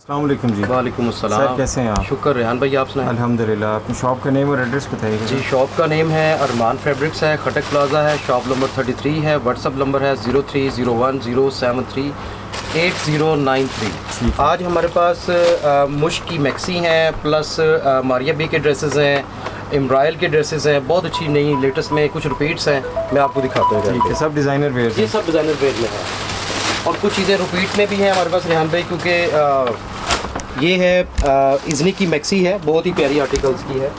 अस्सलाम वालेकुम जी। वालेकुम अस्सलाम। सर कैसे हैं आप? शुक्र रेहान भाई, आप सुनाएं। अल्हम्दुलिल्लाह। अपनी शॉप का नेम और एड्रेस बताइएगा। जी, शॉप का नेम है अरमान फैब्रिक्स है, खटक प्लाजा है, शॉप नंबर 33 है। व्हाट्सअप नंबर है 0301073893। ठीक है। आज हमारे पास मुश्क की मैक्सी हैं, प्लस मारिया बी के ड्रेसेस हैं, एम्ब्रायल के ड्रेसेस हैं, बहुत अच्छी नई लेटेस्ट में कुछ रिपीट्स हैं, मैं आपको दिखाता हूँ। ठीक है, सब डिज़ाइनर वेयर ये हैं। सब डिज़ाइनर वेयर में है और कुछ चीज़ें रिपीट में भी हैं हमारे पास रेहान भाई, क्योंकि ये है इजनी की मैक्सी है, बहुत ही प्यारी आर्टिकल्स की है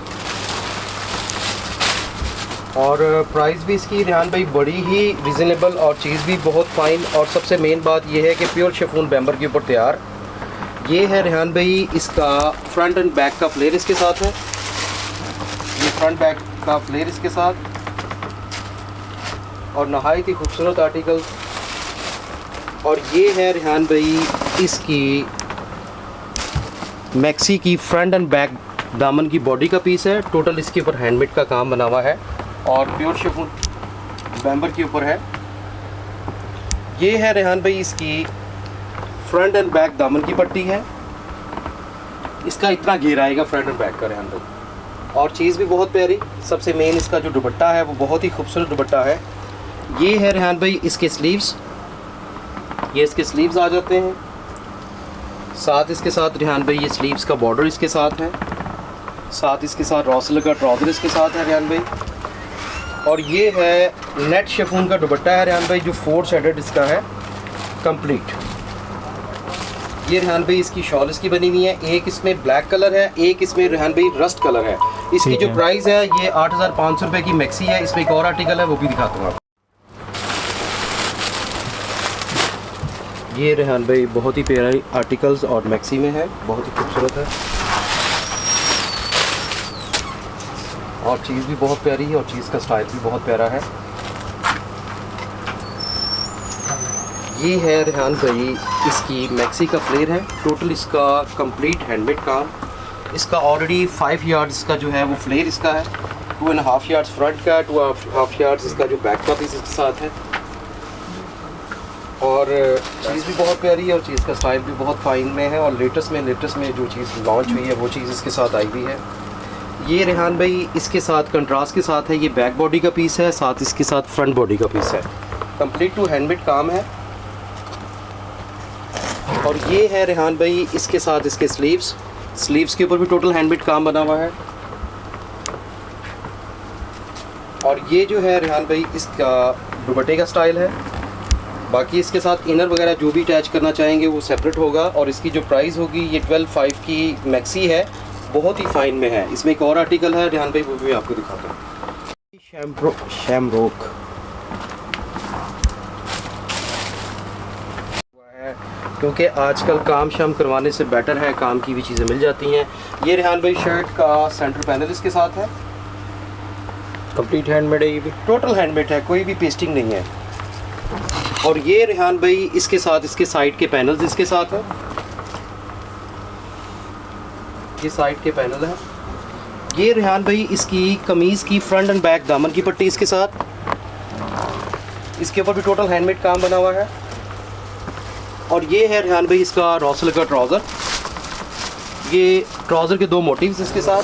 और प्राइस भी इसकी रेहान भाई बड़ी ही रिजनेबल और चीज़ भी बहुत फाइन। और सबसे मेन बात ये है कि प्योर शिफॉन बैम्बर के ऊपर तैयार ये है रेहान भाई। इसका फ्रंट एंड बैक का फ्लेयर इसके साथ है, ये फ्रंट बैक का फ्लेयर इसके साथ और नहायत ही खूबसूरत आर्टिकल। और ये है रेहान भाई इसकी मैक्सी की फ्रंट एंड बैक दामन की बॉडी का पीस है। टोटल इसके ऊपर हैंडमेड का काम बना हुआ है और प्योर शिफॉन बैम्बर के ऊपर है। ये है रेहान भाई इसकी फ्रंट एंड बैक दामन की पट्टी है, इसका इतना घेर आएगा फ्रंट एंड बैक का रेहान भाई। और चीज़ भी बहुत प्यारी, सबसे मेन इसका जो दुपट्टा है वो बहुत ही खूबसूरत दुपट्टा है। ये है रेहान भाई इसके स्लीव्स, ये इसके स्लीव्स आ जाते हैं साथ। इसके साथ रेहान भाई ये स्लीव्स का बॉर्डर इसके साथ है, साथ इसके साथ रॉसल का ट्राउज़र इसके साथ है रेहान भाई। और ये है नेट शिफॉन का दुपट्टा है रेहान भाई, जो 4 शेडेड इसका है कंप्लीट। ये रेहान भाई इसकी शॉल इसकी बनी हुई है, एक इसमें ब्लैक कलर है, एक इसमें रेहान भाई रस्ट कलर है। इसकी ठीक जो है। प्राइस है ये 8500 रुपये की मैक्सी है। इसमें एक और आर्टिकल है वो भी दिखाता हूँ आपको। ये रेहान भाई बहुत ही प्यारी आर्टिकल्स और मैक्सी में है, बहुत ही खूबसूरत है और चीज़ भी बहुत प्यारी है और चीज़ का स्टाइल भी बहुत प्यारा है। ये है रेहान भाई इसकी मैक्सी का फ्लेयर है, टोटल इसका कंप्लीट हैंडमेड काम। इसका ऑलरेडी 5 यार्ड्स का जो है वो फ्लेयर इसका है, 2.5 यार्ड्स फ्रंट का, 2.5 यार्ड्स इसका जो बैक का पीस इसके साथ है। और चीज़ भी बहुत प्यारी है और चीज़ का स्टाइल भी बहुत फाइन में है और लेटेस्ट में जो चीज़ लॉन्च हुई है वो चीज़ इसके साथ आई हुई है। ये रेहान भाई इसके साथ कंट्रास्ट के साथ है, ये बैक बॉडी का पीस है, साथ इसके साथ फ्रंट बॉडी का पीस है, कंप्लीट टू हैंडमेड काम है। और ये है रेहान भाई इसके साथ इसके स्लीव्स के ऊपर भी टोटल हैंडमेड काम बना हुआ है। और ये जो है रेहान भाई इसका दुपट्टे का स्टाइल है। बाकी इसके साथ इनर वगैरह जो भी अटैच करना चाहेंगे वो सेपरेट होगा। और इसकी जो प्राइस होगी ये 12,500 की मैक्सी है, बहुत ही फाइन में है। इसमें एक और आर्टिकल है रेहान भाई, वो भी आपको दिखाता हूँ। शैमरोक क्योंकि आजकल काम शाम करवाने से बेटर है, काम की भी चीज़ें मिल जाती हैं। ये रेहान भाई शर्ट का सेंटर पैनल इसके साथ है, कंप्लीट हैंडमेड है, ये भी टोटल हैंडमेड है, कोई भी पेस्टिंग नहीं है। और ये रेहान भाई इसके साथ इसके साइड के पैनल्स इसके साथ है, ये साइड के पैनल है। ये रेहान भाई इसकी कमीज़ की फ्रंट एंड बैक दामन की पट्टी इसके साथ, इसके ऊपर भी टोटल हैंडमेड काम बना हुआ है। और ये है रेहान भाई इसका रॉसल का ट्राउज़र, ये ट्राउज़र के 2 मोटिव्स इसके साथ।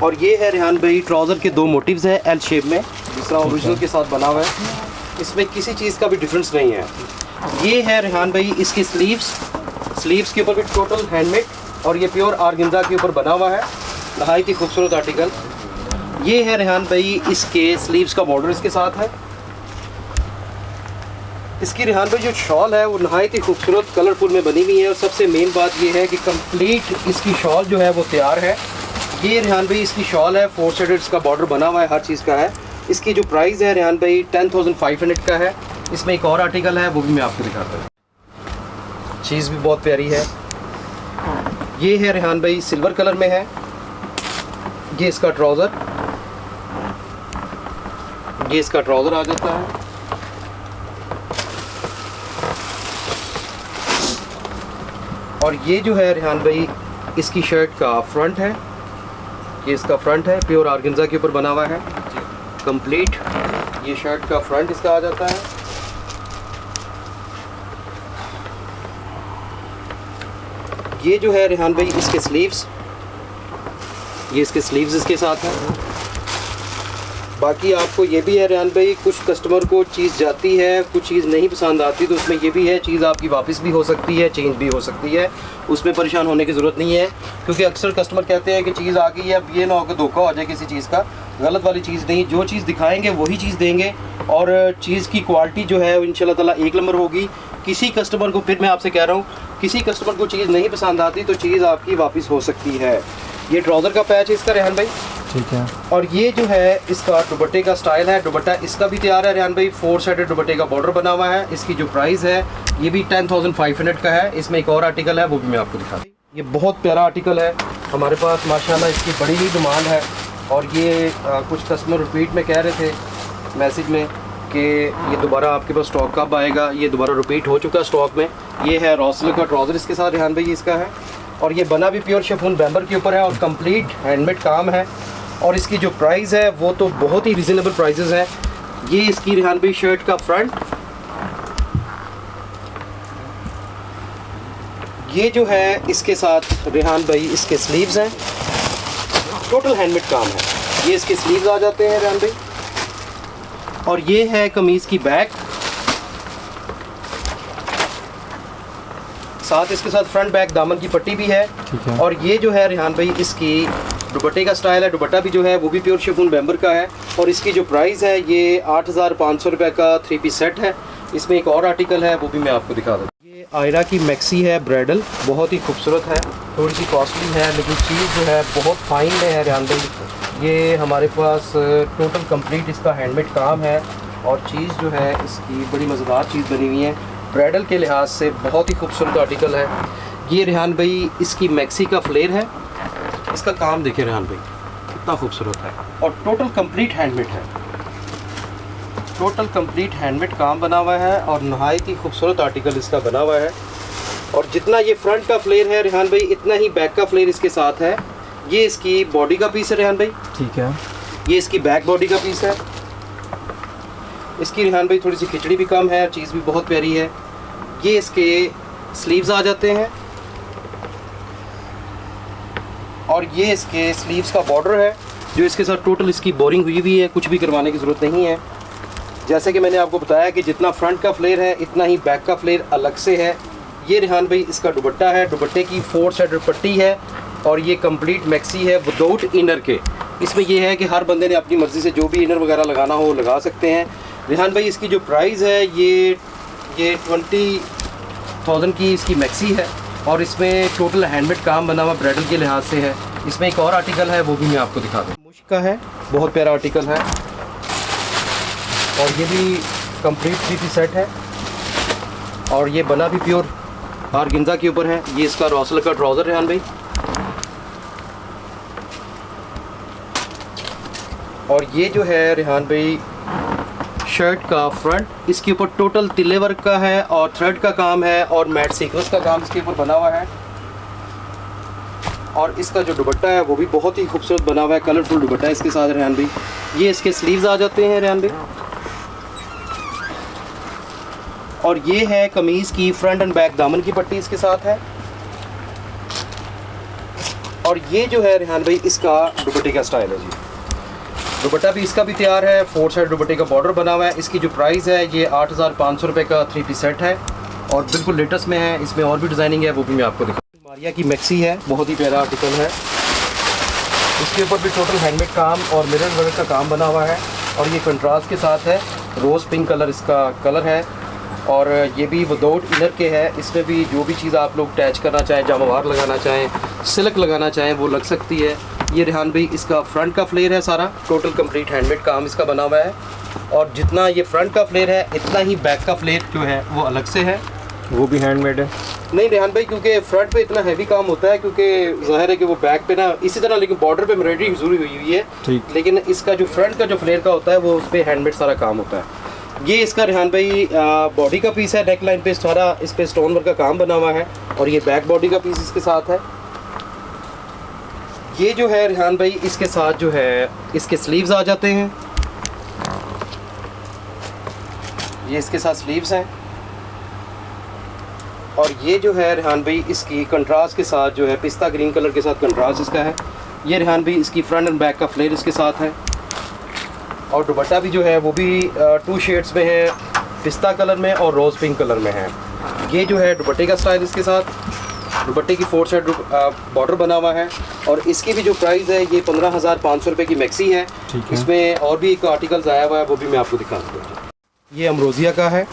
और ये है रेहान भाई ट्राउज़र के 2 मोटिव्स है एल शेप में, दूसरा ओरिजिनल के साथ बना हुआ है, इसमें किसी चीज़ का भी डिफरेंस नहीं है। ये है रेहान भाई इसकी स्लीव्स के ऊपर भी टोटल हैंडमेड और ये प्योर आर्गेन्जा के ऊपर बना हुआ है, नहायत ही खूबसूरत आर्टिकल। ये है रेहान भाई इसके स्लीव्स का बॉर्डर इसके साथ है। इसकी रेहान भाई जो शॉल है वो नहायत ही खूबसूरत कलरफुल में बनी हुई है। और सबसे मेन बात ये है कि कंप्लीट इसकी शॉल जो है वो तैयार है। ये रेहान भाई इसकी शॉल है, 4 शेडेड इसका बॉर्डर बना हुआ है, हर चीज़ का है। इसकी जो प्राइस है रेहान भाई 10,500 का है। इसमें एक और आर्टिकल है वो भी मैं आपको दिखाता हूँ, चीज़ भी बहुत प्यारी है। ये है रेहान भाई सिल्वर कलर में है, ये इसका ट्राउज़र आ जाता है। और ये जो है रेहान भाई इसकी शर्ट का फ्रंट है, ये इसका फ्रंट है, प्योर आर्गेन्जा के ऊपर बना हुआ है कंप्लीट। ये शर्ट का फ्रंट इसका आ जाता है। ये जो है रेहान भाई इसके स्लीव्स, ये इसके स्लीव्स इसके साथ हैं। बाकी आपको ये भी है रेहान भाई, कुछ कस्टमर को चीज़ जाती है, कुछ चीज़ नहीं पसंद आती, तो उसमें ये भी है, चीज़ आपकी वापस भी हो सकती है, चेंज भी हो सकती है, उसमें परेशान होने की ज़रूरत नहीं है। क्योंकि अक्सर कस्टमर कहते हैं कि चीज़ आ गई है, अब ये ना हो कि धोखा हो जाए किसी चीज़ का। गलत वाली चीज़ नहीं, जो चीज़ दिखाएंगे वही चीज़ देंगे, और चीज़ की क्वालिटी जो है इंशाल्लाह ताला एक नंबर होगी। किसी कस्टमर को, फिर मैं आपसे कह रहा हूँ, किसी कस्टमर को चीज़ नहीं पसंद आती तो चीज़ आपकी वापस हो सकती है। ये ट्राउज़र का पैच है इसका रेहान भाई, ठीक है। और ये जो है इसका दुपट्टे का स्टाइल है। दुपट्टा इसका भी तैयार है रेहान भाई, 4 साइडेड दुपट्टे का बॉर्डर बना हुआ है। इसकी जो प्राइस है ये भी 10,500 का है। इसमें एक और आर्टिकल है, वो भी मैं आपको दिखा दूँ। ये बहुत प्यारा आर्टिकल है हमारे पास, माशाल्लाह इसकी बड़ी ही डिमांड है। और ये कुछ कस्टमर रिपीट में कह रहे थे मैसेज में कि ये दोबारा आपके पास स्टॉक कब आएगा। ये दोबारा रिपीट हो चुका स्टॉक में। ये है रॉसल का ट्राउज़र इसके साथ रेहान भाई इसका है, और ये बना भी प्योर शिफॉन बैम्बर के ऊपर है और कंप्लीट हैंडमेड काम है। और इसकी जो प्राइस है वो तो बहुत ही रिजनेबल प्राइसेस हैं। ये इसकी रेहान भाई शर्ट का फ्रंट, ये जो है इसके साथ रेहान भाई इसके स्लीव्स हैं, टोटल हैंडमेड काम है। ये इसके स्लीव्स आ जाते हैं रेहान भाई, और ये है कमीज़ की बैक, साथ इसके साथ फ्रंट बैक दामन की पट्टी भी है। ठीक है। और ये जो है रेहान भाई इसकी दुपट्टे का स्टाइल है। दुपट्टा भी जो है वो भी प्योर शिफॉन बैम्बर का है, और इसकी जो प्राइस है ये 8,500 रुपये का 3 पीस सेट है। इसमें एक और आर्टिकल है, वो भी मैं आपको दिखा दूँ। ये आयरा की मैक्सी है ब्राइडल, बहुत ही खूबसूरत है, थोड़ी सी कॉस्टली है, लेकिन चीज़ जो है बहुत फाइन में है रेहान भाई। ये हमारे पास टोटल कंप्लीट इसका हैंडमेड काम है, और चीज़ जो है इसकी बड़ी मज़ेदार चीज़ बनी हुई है। ब्राइडल के लिहाज से बहुत ही खूबसूरत आर्टिकल है। ये रेहान भाई इसकी मैक्सी का फ्लेयर है, इसका काम देखिए रेहान भाई कितना खूबसूरत है, और टोटल कंप्लीट हैंडमेड है। टोटल कंप्लीट हैंडमेड काम बना हुआ है, और नहायत ही खूबसूरत आर्टिकल इसका बना हुआ है। और जितना ये फ्रंट का फ्लेयर है रेहान भाई, इतना ही बैक का फ्लेयर इसके साथ है। ये इसकी बॉडी का पीस है रेहान भाई, ठीक है। ये इसकी बैक बॉडी का पीस है। इसकी रेहान भाई थोड़ी सी खिचड़ी भी कम है, चीज़ भी बहुत प्यारी है। ये इसके स्लीव्स आ जाते हैं, और ये इसके स्लीव्स का बॉर्डर है, जो इसके साथ टोटल इसकी बोरिंग हुई हुई है, कुछ भी करवाने की ज़रूरत नहीं है। जैसे कि मैंने आपको बताया कि जितना फ्रंट का फ्लेयर है इतना ही बैक का फ्लेयर अलग से है। ये रेहान भाई इसका दुपट्टा है, दुपट्टे की 4 साइड पट्टी है, और ये कंप्लीट मैक्सी है विदाउट इनर के। इसमें यह है कि हर बंदे ने अपनी मर्ज़ी से जो भी इनर वगैरह लगाना हो लगा सकते हैं। रेहान भाई इसकी जो प्राइस है ये 20,000 की इसकी मैक्सी है, और इसमें टोटल हैंडमेड काम बना हुआ ब्राइडल के लिहाज से है। इसमें एक और आर्टिकल है, वो भी मैं आपको दिखा दूँ। मुश्क का है, बहुत प्यारा आर्टिकल है, और ये भी कंप्लीट 3 पीस सेट है, और ये बना भी प्योर ऑर्गेन्जा के ऊपर है। ये इसका रॉसल का ट्राउज़र रेहान भाई, और ये जो है रेहान भाई शर्ट का फ्रंट, इसके ऊपर टोटल तिल्ले वर्क का है, और थ्रेड का काम है, और मैट सीक्वेंस का काम इसके ऊपर बना हुआ है। और इसका जो दुपट्टा है वो भी बहुत ही खूबसूरत बना हुआ है, कलरफुल दुपट्टा है इसके साथ रेहान भाई। ये इसके स्लीव्स आ जाते हैं रेहान भाई, और ये है कमीज़ की फ्रंट एंड बैक दामन की पट्टी इसके साथ है। और ये जो है रेहान भाई इसका दुपट्टे का स्टाइल है जी। दुपट्टा भी इसका भी तैयार है, 4 साइड दुपट्टे का बॉर्डर बना हुआ है। इसकी जो प्राइस है ये 8,500 रुपये का 3 पीस सेट है, और बिल्कुल लेटेस्ट में है। इसमें और भी डिज़ाइनिंग है, वो भी मैं आपको दिखाऊँ। मारिया की मैक्सी है, बहुत ही प्यारा आर्टिकल है। इसके ऊपर भी टोटल हैंडमेड काम और मिरर वर्क का काम बना हुआ है, और ये कंट्रास्ट के साथ है, रोज़ पिंक कलर इसका कलर है, और ये भी विदाउट इनर के है। इसमें भी जो भी चीज़ आप लोग अटैच करना चाहें, जामावार लगाना चाहें, सिल्क लगाना चाहें, वो लग सकती है। ये रेहान भाई इसका फ्रंट का फ्लेयर है सारा, टोटल कंप्लीट हैंडमेड काम इसका बना हुआ है, और जितना ये फ्रंट का फ्लेयर है इतना ही बैक का फ्लेयर जो है वो अलग से है, वो भी हैंडमेड है। नहीं रेहान भाई, क्योंकि फ्रंट पे इतना हैवी काम होता है, क्योंकि ज़ाहिर है कि वो बैक पे ना इसी तरह, लेकिन बॉर्डर पे एम्ब्रॉयडरी जरूरी हुई हुई है, ठीक। लेकिन इसका जो फ्रंट का जो फ्लेयर का होता है वो उस पर हैंडमेड सारा काम होता है। ये इसका रेहान भाई बॉडी का पीस है, नेक लाइन पे सारा इस पे स्टोन वर्क का काम बना हुआ है, और ये बैक बॉडी का पीस इसके साथ है। ये जो है रेहान भाई इसके साथ जो है इसके स्लीव्स आ जाते हैं, ये इसके साथ स्लीव्स हैं, और ये जो है रेहान भाई इसकी कंट्रास्ट के साथ जो है पिस्ता ग्रीन कलर के साथ कंट्रास्ट इसका है। ये रेहान भाई इसकी फ्रंट एंड बैक का फ्लेयर इसके साथ है। और दुपट्टा भी जो है वो भी 2 शेड्स में है, पिस्ता कलर में और रोज़ पिंक कलर में है। ये जो है दुपट्टे का स्टाइल इसके साथ, दुपट्टे की 4 साइड बॉर्डर बना हुआ है। और इसकी भी जो प्राइस है ये 15,500 रुपये की मैक्सी है। इसमें और भी एक आर्टिकल्स आया हुआ है, वो भी मैं आपको दिखा दूँगा। ये अमरोजिया का है,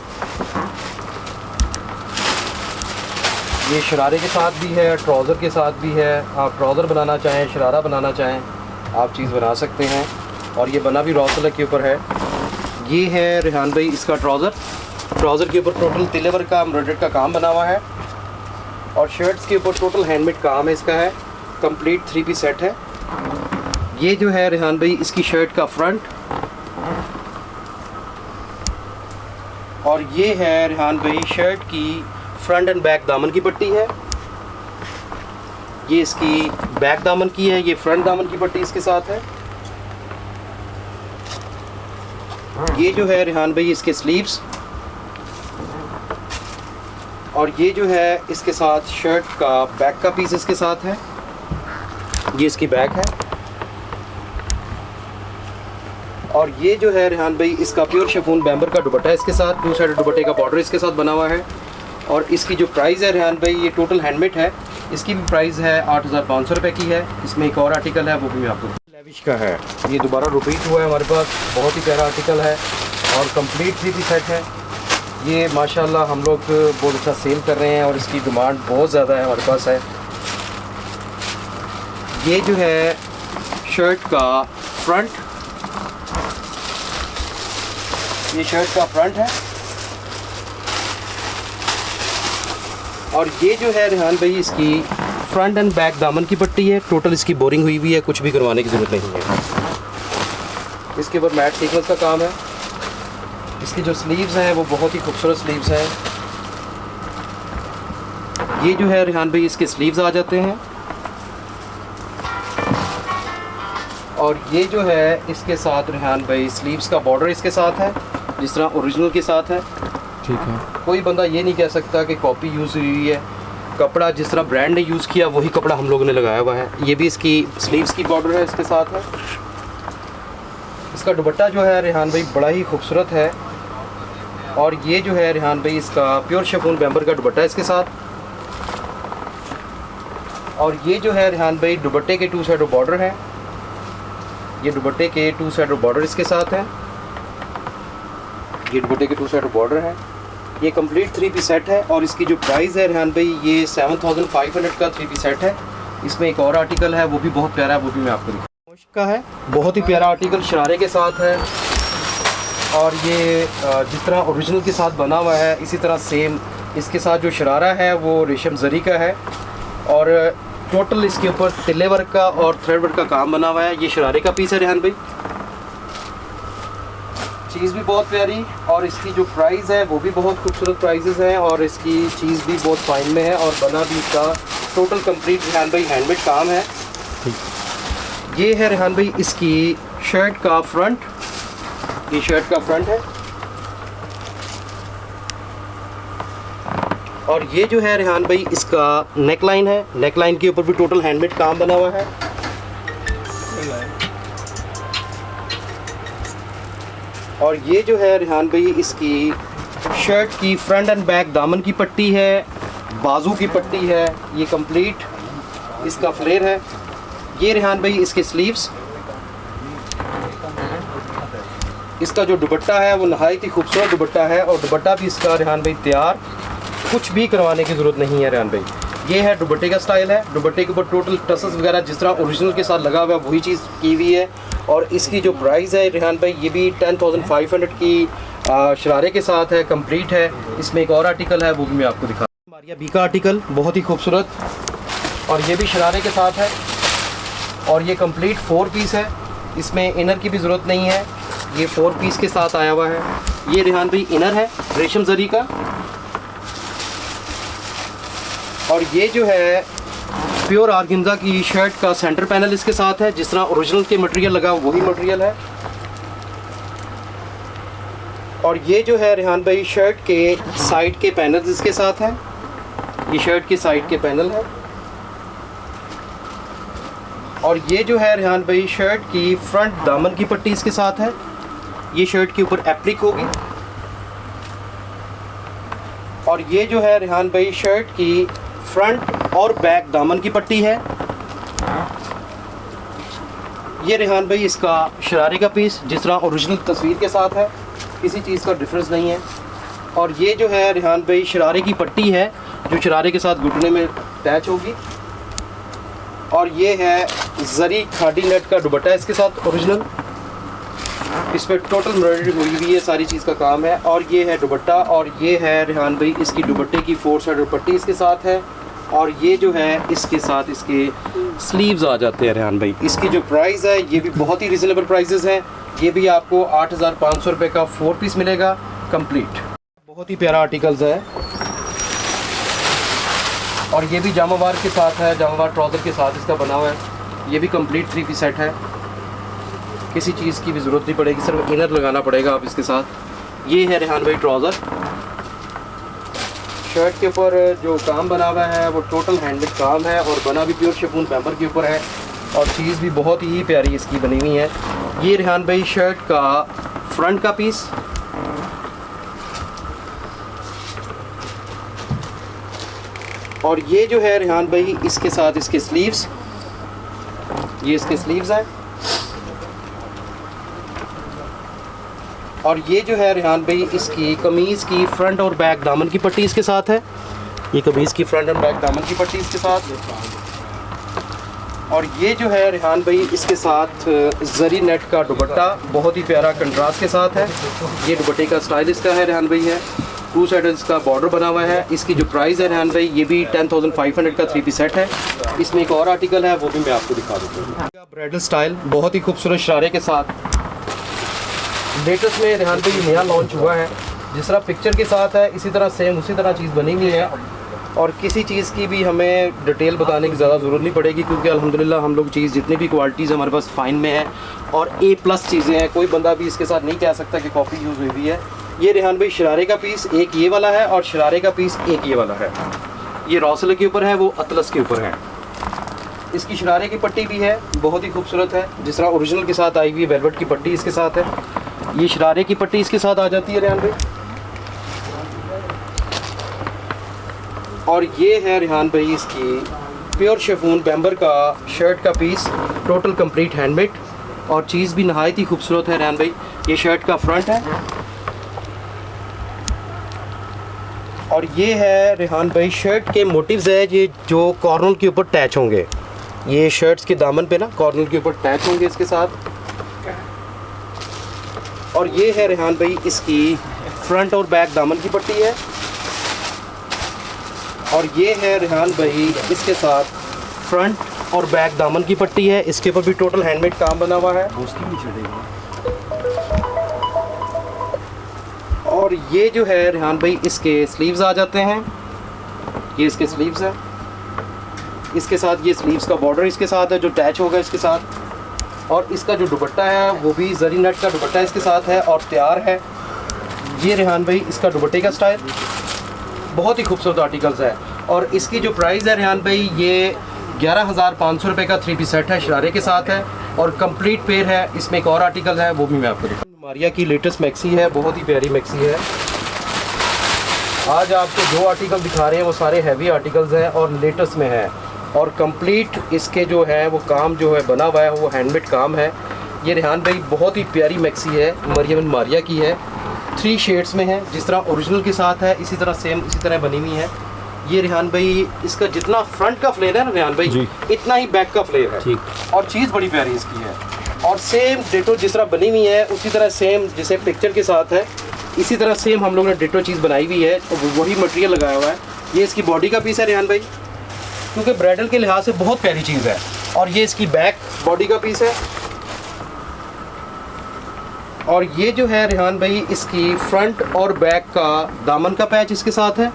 ये शरारे के साथ भी है, ट्राउज़र के साथ भी है। आप ट्राउज़र बनाना चाहें, शरारा बनाना चाहें, आप चीज़ बना सकते हैं। और ये बना भी रॉ सिल्क के ऊपर है। ये है रेहान भाई इसका ट्राउज़र के ऊपर टोटल तिले वर्क का एम्ब्रॉयडर्ड का काम बना हुआ है। और शर्ट्स के ऊपर टोटल हैंडमेड काम है इसका है, कंप्लीट 3 पीस सेट है। ये जो है रेहान भाई इसकी शर्ट का फ्रंट, और ये है रेहान भाई शर्ट की फ्रंट एंड बैक दामन की पट्टी है। ये इसकी बैक दामन की है, ये फ्रंट दामन की पट्टी इसके साथ है। ये जो है रेहान भाई इसके स्लीव्स, और ये जो है इसके साथ शर्ट का बैक का पीस इसके साथ है। ये इसकी बैक है। और ये जो है रेहान भाई इसका प्योर शिफॉन बैम्बर का दुपट्टा है इसके साथ, 2 साइड दुपट्टे का बॉर्डर इसके साथ बना हुआ है। और इसकी जो प्राइस है रेहान भाई ये टोटल हैंडमेड है, इसकी भी प्राइस है 8,500 रुपये की है। इसमें एक और आर्टिकल है वो भी मैं आपको लेविश का है, ये दोबारा रिपीट हुआ है हमारे पास, बहुत ही प्यारा आर्टिकल है और कंप्लीट 3 पीस सेट है। ये माशाल्लाह हम लोग बहुत अच्छा सेल कर रहे हैं और इसकी डिमांड बहुत ज़्यादा है हमारे पास है। ये जो है शर्ट का फ्रंट, ये शर्ट का फ्रंट है। और ये जो है रेहान भाई इसकी फ्रंट एंड बैक दामन की पट्टी है, टोटल इसकी बोरिंग हुई हुई है, कुछ भी करवाने की ज़रूरत नहीं है। इसके ऊपर मैट सीक्वेंस का काम है। इसकी जो स्लीव्स हैं वो बहुत ही खूबसूरत स्लीव्स हैं। ये जो है रेहान भाई इसके स्लीव्स आ जाते हैं। और ये जो है इसके साथ रेहान भाई स्लीव्स का बॉर्डर इसके साथ है, जिस तरह ओरिजिनल के साथ है। ठीक है, कोई बंदा ये नहीं कह सकता कि कॉपी यूज़ हुई है। कपड़ा जिस तरह ब्रांड ने यूज़ किया वही कपड़ा हम लोगों ने लगाया हुआ है। ये भी इसकी स्लीव्स की बॉर्डर है इसके साथ है। इसका दुपट्टा जो है रेहान भाई बड़ा ही खूबसूरत है। और ये जो है रेहान भाई इसका प्योर शिफॉन बैम्बर का दुपट्टा है इसके साथ। और ये जो है रेहान भाई दुपट्टे के 2 साइड बॉर्डर है, ये दुपट्टे के 2 साइड बॉर्डर इसके साथ है। ये दुपट्टे के 2 साइड बॉर्डर है। ये कंप्लीट 3 पीस सेट है और इसकी जो प्राइस है रेहान भाई ये 7,500 का 3 पीस सेट है। इसमें एक और आर्टिकल है वो भी बहुत प्यारा है, वो भी मैं आपको दिखाऊंगा। मुश्क का है, बहुत ही प्यारा आर्टिकल शरारे के साथ है। और ये जिस तरह ओरिजिनल के साथ बना हुआ है इसी तरह सेम इसके साथ जो शरारा है वो रेशम जरी का है। और टोटल इसके ऊपर तिल्ले वर्क का और थ्रेड वर्क का काम बना हुआ है। ये शरारे का पीस है रेहान भाई, चीज़ भी बहुत प्यारी। और इसकी जो प्राइस है वो भी बहुत खूबसूरत प्राइजेज़ हैं और इसकी चीज़ भी बहुत फाइन में है। और बना भी इसका टोटल कंप्लीट रेहान भाई हैंडमेड काम है। ये है रेहान भाई इसकी शर्ट का फ्रंट, ये शर्ट का फ्रंट है। और ये जो है रेहान भाई इसका नेक लाइन है, नेक लाइन के ऊपर भी टोटल हैंडमेड काम बना हुआ है। और ये जो है रेहान भाई इसकी शर्ट की फ्रंट एंड बैक दामन की पट्टी है, बाजू की पट्टी है, ये कंप्लीट इसका फ्लेयर है। ये रेहान भाई इसके स्लीव्स, इसका जो दुपट्टा है वो नहायत ही खूबसूरत दुपट्टा है। और दुपट्टा भी इसका रेहान भाई तैयार, कुछ भी करवाने की ज़रूरत नहीं है रेहान भाई। ये है दुपट्टे का स्टाइल है, दुपट्टे के ऊपर टोटल टसल्स वगैरह जिस तरह ओरिजिनल के साथ लगा हुआ है वही चीज़ की हुई है। और इसकी जो प्राइस है रेहान भाई ये भी 10,500 की शरारे के साथ है, कंप्लीट है। इसमें एक और आर्टिकल है वो भी मैं आपको दिखा, मारिया बी का आर्टिकल, बहुत ही खूबसूरत। और ये भी शरारे के साथ है और ये कंप्लीट 4 पीस है, इसमें इनर की भी ज़रूरत नहीं है, ये 4 पीस के साथ आया हुआ है। ये रेहान भाई इनर है रेशम जरी का। और ये जो है प्योर ऑर्गेन्जा की शर्ट का सेंटर पैनल इसके साथ है, जिस तरह ओरिजिनल के मटेरियल लगा वही मटेरियल है। और ये जो है रेहान भाई शर्ट के साइड के पैनल्स इसके साथ हैं। ये शर्ट के साइड के पैनल है। और ये जो है रेहान भाई शर्ट की फ्रंट दामन की पट्टी इसके साथ है। ये शर्ट के ऊपर एप्लिक होगी। और ये जो है रेहान भाई शर्ट की फ्रंट और बैक दामन की पट्टी है। ये रेहान भाई इसका शरारे का पीस जिस तरह ओरिजिनल तस्वीर के साथ है, किसी चीज़ का डिफरेंस नहीं है। और ये जो है रेहान भाई शरारे की पट्टी है जो शरारे के साथ घुटने में अटैच होगी। और ये है जरी खाड़ी नेट का दुपट्टा इसके साथ ओरिजिनल, इस पर टोटल एम्ब्रॉयडरी हुई हुई है, सारी चीज़ का काम है। और ये है दुपट्टा और ये है रेहान भाई इसकी दुपट्टे की 4 साइड पट्टी इसके साथ है। और ये जो है इसके साथ इसके स्लीव्स आ जाते हैं रेहान भाई। इसकी जो प्राइस है ये भी बहुत ही रिजनेबल प्राइसेस हैं। ये भी आपको 8500 रुपये का 4 पीस मिलेगा कंप्लीट। बहुत ही प्यारा आर्टिकल्स है। और ये भी जामावार के साथ है, जामावार ट्राउज़र के साथ इसका बना हुआ है। ये भी कंप्लीट 3 पीस सेट है, किसी चीज़ की भी ज़रूरत नहीं पड़ेगी, सिर्फ इनर लगाना पड़ेगा आप इसके साथ। ये है रेहान भाई ट्राउज़र। शर्ट के ऊपर जो काम बना हुआ है वो टोटल हैंडमेड काम है और बना भी प्योर शिफॉन बैम्बर के ऊपर है। और चीज़ भी बहुत ही प्यारी इसकी बनी हुई है। ये रेहान भाई शर्ट का फ्रंट का पीस। और ये जो है रेहान भाई इसके साथ इसके स्लीव्स, ये इसके स्लीव्स हैं। और ये जो है रेहान भाई इसकी कमीज़ की फ्रंट और बैक दामन की पट्टी इसके साथ है। ये कमीज़ की फ्रंट और बैक दामन की पट्टी इसके साथ। और ये जो है रेहान भाई इसके साथ जरी नेट का दुपट्टा बहुत ही प्यारा कंट्रास्ट के साथ है। ये दुपट्टे का स्टाइल इसका है रेहान भाई है। 2 साइड इसका बॉर्डर बना हुआ है। इसकी जो प्राइस है रेहान भाई ये भी 10,500 का 3 पीस सेट है। इसमें एक और आर्टिकल है वो भी मैं आपको दिखा देता हूँ। ब्राइडल स्टाइल बहुत ही खूबसूरत शरारे के साथ लेटेस्ट में रेहान भाई नया लॉन्च हुआ है। जिस तरह पिक्चर के साथ है इसी तरह सेम उसी तरह चीज़ बनी हुई है। और किसी चीज़ की भी हमें डिटेल बताने की ज़्यादा ज़रूरत नहीं पड़ेगी क्योंकि अल्हम्दुलिल्लाह हम लोग चीज़ जितनी भी क्वालिटीज़ हमारे पास फ़ाइन में है और A+ चीज़ें हैं। कोई बंदा भी इसके साथ नहीं कह सकता कि कॉपी यूज़ हुई हुई है। ये रेहान भाई शरारे का पीस एक ये वाला है और शरारे का पीस एक ये वाला है। ये रौसले के ऊपर है, वो अतलस के ऊपर है। इसकी शरारे की पट्टी भी है, बहुत ही खूबसूरत है। जिस तरह ओरिजिनल के साथ आई हुई वेलवेट की पट्टी इसके साथ है, ये शरारे की पट्टी इसके साथ आ जाती है रेहान भाई। और ये है रेहान भाई इसकी प्योर शिफॉन बैम्बर का शर्ट का पीस, टोटल कंप्लीट हैंडमेड। और चीज़ भी नहायत ही खूबसूरत है रेहान भाई। ये शर्ट का फ्रंट है और ये है रेहान भाई शर्ट के मोटिव्स है ये जो कॉर्नर के ऊपर टैच होंगे। ये शर्ट्स के दामन पे ना कॉर्नर के ऊपर टैच होंगे इसके साथ। और ये है रेहान भाई इसकी फ्रंट और बैक दामन की पट्टी है। और ये है रेहान भाई इसके साथ फ्रंट और बैक दामन की पट्टी है। इसके ऊपर भी टोटल हैंडमेड काम बना हुआ है। और ये जो है रेहान भाई इसके स्लीव्स आ जाते हैं। ये इसके स्लीव्स है, इसके साथ ये स्लीव्स का बॉर्डर इसके साथ है जो अटैच होगा इसके साथ। और इसका जो दुपट्टा है वो भी जरी नेट का दुपट्टा इसके साथ है और तैयार है। ये रेहान भाई इसका दुपट्टे का स्टाइल बहुत ही खूबसूरत आर्टिकल्स है। और इसकी जो प्राइस है रेहान भाई ये 11,500 रुपये का 3 पीस सेट है, शरारे के साथ है और कंप्लीट पेयर है। इसमें एक और आर्टिकल है वो भी मैं आपको दिखाऊंगा। मारिया की लेटेस्ट मैक्सी है, बहुत ही प्यारी मैक्सी है। आज आपको जो आर्टिकल दिखा रहे हैं वो सारे हैवी आर्टिकल्स हैं और लेटेस्ट में है। और कंप्लीट इसके जो है वो काम जो है बना हुआ है वो हैंडमेड काम है। ये रेहान भाई बहुत ही प्यारी मैक्सी है, मरियम मारिया की है। 3 शेड्स में है, जिस तरह ओरिजिनल के साथ है इसी तरह सेम इसी तरह बनी हुई है। ये रेहान भाई इसका जितना फ्रंट का फ्लेयर है ना रेहान भाई इतना ही बैक का फ्लेयर है। ठीक। और चीज़ बड़ी प्यारी इसकी है और सेम डिटो जिस तरह बनी हुई है उसी तरह सेम जैसे पिक्चर के साथ है इसी तरह सेम हम लोग ने डिटो चीज़ बनाई हुई है और वही मटेरियल लगाया हुआ है। ये इसकी बॉडी का पीस है रेहान भाई, क्योंकि ब्राइडल के लिहाज से बहुत प्यारी चीज़ है। और ये इसकी बैक बॉडी का पीस है। और ये जो है रेहान भाई इसकी फ्रंट और बैक का दामन का पैच इसके साथ है।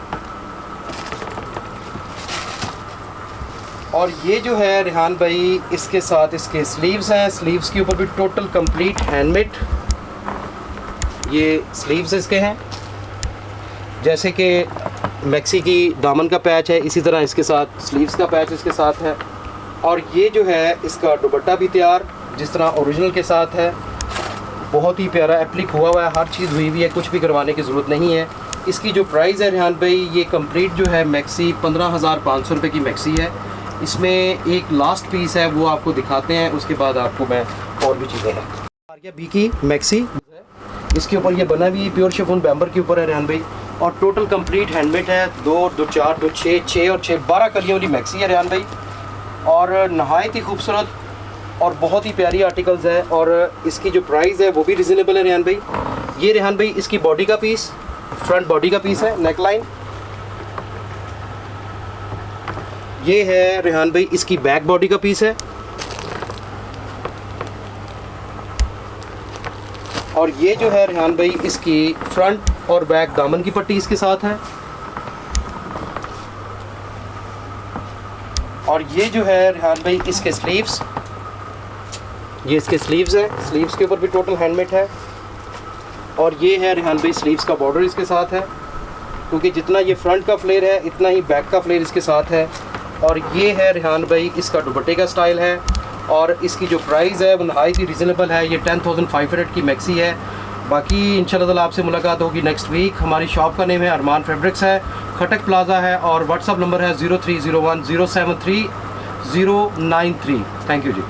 और ये जो है रेहान भाई इसके साथ इसके स्लीव्स हैं, स्लीव्स के ऊपर भी टोटल कंप्लीट हैंडमेड ये स्लीव्स इसके हैं। जैसे कि मैक्सी की दामन का पैच है, इसी तरह इसके साथ स्लीव्स का पैच इसके साथ है। और ये जो है इसका दुपट्टा भी तैयार जिस तरह ओरिजिनल के साथ है, बहुत ही प्यारा एप्लिक हुआ हुआ है, हर चीज़ हुई हुई है, कुछ भी करवाने की ज़रूरत नहीं है। इसकी जो प्राइस है रेहान भाई, ये कंप्लीट जो है मैक्सी 15,500 रुपये की मैक्सी है। इसमें एक लास्ट पीस है वो आपको दिखाते हैं, उसके बाद आपको मैं और भी चीज़ें हैं। आ गया बी की मैक्सी, इसके ऊपर ये बना भी प्योर शिफॉन बैम्बर के ऊपर है रेहान भाई, और टोटल कंप्लीट हैंडमेड है। 2, 2, 4, 2, 6, 6 और 6 12 कलियों वाली मैक्सी है रेहान भाई, और नहायत ही खूबसूरत और बहुत ही प्यारी आर्टिकल्स है। और इसकी जो प्राइस है वो भी रिजनेबल है रेहान भाई। ये रेहान भाई इसकी बॉडी का पीस, फ्रंट बॉडी का पीस है, नेक लाइन। ये है रेहान भाई इसकी बैक बॉडी का पीस है, और ये जो है रेहान भाई इसकी फ्रंट और बैक दामन की पट्टी इसके साथ है। और ये जो है रेहान भाई इसके स्लीव्स, ये इसके स्लीव्स है, स्लीव्स के ऊपर भी टोटल हैंडमेड है। और ये है रेहान भाई स्लीव्स का बॉर्डर इसके साथ है, क्योंकि जितना ये फ्रंट का फ्लेयर है इतना ही बैक का फ्लेयर इसके साथ है। और ये है रेहान भाई इसका दुपट्टे का स्टाइल है, और इसकी जो प्राइस है वो नहायत ही रिजनेबल है। ये 10,500 की मैक्सी है। बाकी इंशाल्लाह आपसे मुलाकात होगी नेक्स्ट वीक। हमारी शॉप का नेम है अरमान फैब्रिक्स है, खटक प्लाजा है, और व्हाट्सअप नंबर है 0301 073 093। Thank you ji.